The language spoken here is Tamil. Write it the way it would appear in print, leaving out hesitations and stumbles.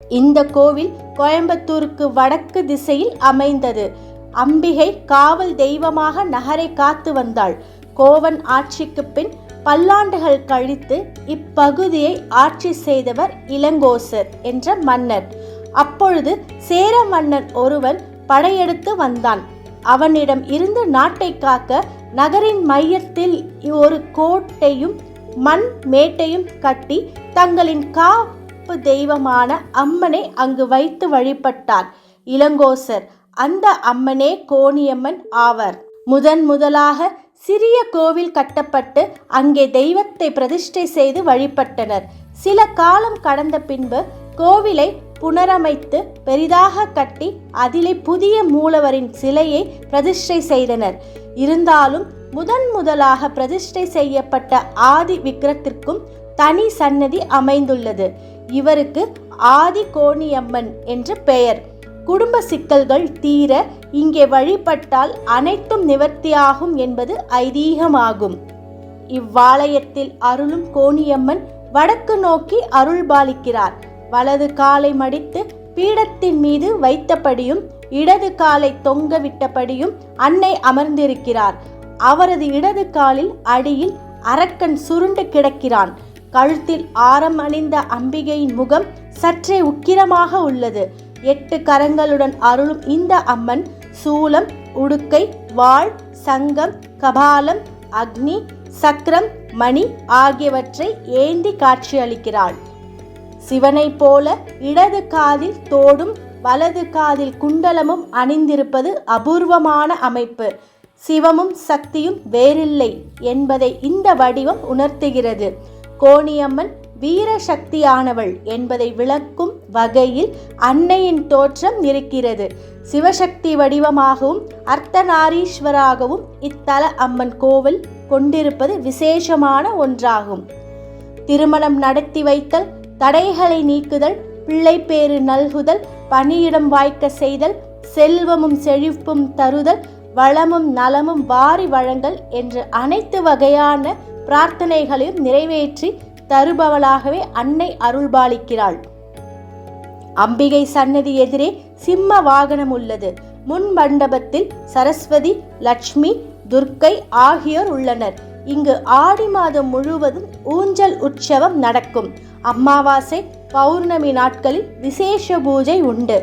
இந்த கோவில் கோயம்புத்தூருக்கு வடக்கு திசையில் அமைந்தது. அம்பிகை காவல் தெய்வமாக நகரை காத்து வந்தாள். கோவன் ஆட்சிக்கு பின் பல்லாண்டுகள் கழித்து இப்பகுதியை ஆட்சி செய்தவர் இளங்கோசர் என்ற மன்னர். அப்பொழுது சேர மன்னன் ஒருவன் படையெடுத்து வந்தான். அவனிடம் இருந்து நாட்டை காக்க நகரின் மையத்தில் ஒரு கோட்டையும் மண் மேட்டையும் கட்டி தங்களின் காப்பு தெய்வமான அம்மனை அங்கு வைத்து வழிபட்டார் இளங்கோசர். அந்த அம்மனே கோணியம்மன் ஆவர். முதலாக சிறிய கோவில் கட்டப்பட்டு அங்கே தெய்வத்தை பிரதிஷ்டை செய்து வழிபட்டனர். சில காலம் கடந்த பின்பு கோவிலை புனரமைத்து பெரிதாக கட்டி அதிலே புதிய மூலவரின் சிலையை பிரதிஷ்டை செய்தனர். இருந்தாலும் முதலாக பிரதிஷ்டை செய்யப்பட்ட ஆதி விக்கிரத்திற்கும் தனி சன்னதி அமைந்துள்ளது. இவருக்கு ஆதி கோணியம்மன் என்று பெயர். குடும்ப சிக்கல்கள் தீர இங்கே வழிபட்டால் அனைத்தும் நிவர்த்தியாகும் என்பது ஐதீகமாகும். இவ்வாலயத்தில் அருளும் கோணியம்மன் வடக்கு நோக்கி அருள்பாலிக்கிறார். வலது காலை மடித்து பீடத்தின் மீது வைத்தபடியும் இடது காலை தொங்க விட்டபடியும் அன்னை அமர்ந்திருக்கிறார். அவரது இடது காலில் அடியில் அரக்கன் சுருண்டு கிடக்கிறான். கழுத்தில் ஆரம் அணிந்த அம்பிகையின் முகம் சற்றே உக்கிரமாக உள்ளது. 8 கரங்களுடன் அருளும் இந்த அம்மன் சூலம், உடுக்கை, வாள், சங்கம், கபாலம், அக்னி, சக்கரம், மணி ஆகியவற்றை ஏந்தி காட்சியளிக்கிறாள். சிவனைப் போல இடது காதில் தோடும் வலது காதில் குண்டலமும் அணிந்திருப்பது அபூர்வமான அமைப்பு. சிவமும் சக்தியும் வேறில்லை என்பதை இந்த வடிவம் உணர்த்துகிறது. கோணியம்மன் வீர சக்தியானவள் என்பதை விளக்கும் வகையில் அன்னையின் தோற்றம் இருக்கிறது. சிவசக்தி வடிவமாகவும் அர்த்தநாரீஸ்வராகவும் இத்தல அம்மன் கோவில் கொண்டிருப்பது விசேஷமான ஒன்றாகும். திருமணம் நடத்தி வைத்தல், தடைகளை நீக்குதல், பிள்ளைப்பேறு நல்குதல், பணியிடம் வாய்க்க செய்தல், செல்வமும் செழிப்பும் தருதல், வளமும் நலமும் வாரி வழங்கல் என்று அனைத்து வகையான பிரார்த்தனைகளையும் நிறைவேற்றி தருபவளாகவே அன்னை அருள்பாலிக்கிறாள். அம்பிகை சன்னதி எதிரே சிம்ம வாகனம் உள்ளது. முன் மண்டபத்தில் சரஸ்வதி, லட்சுமி, துர்க்கை ஆகியோர் உள்ளனர். இங்கு ஆடி மாதம் முழுவதும் ஊஞ்சல் உற்சவம் நடக்கும். அமாவாசை, பௌர்ணமி நாட்களில் விசேஷ பூஜை உண்டு.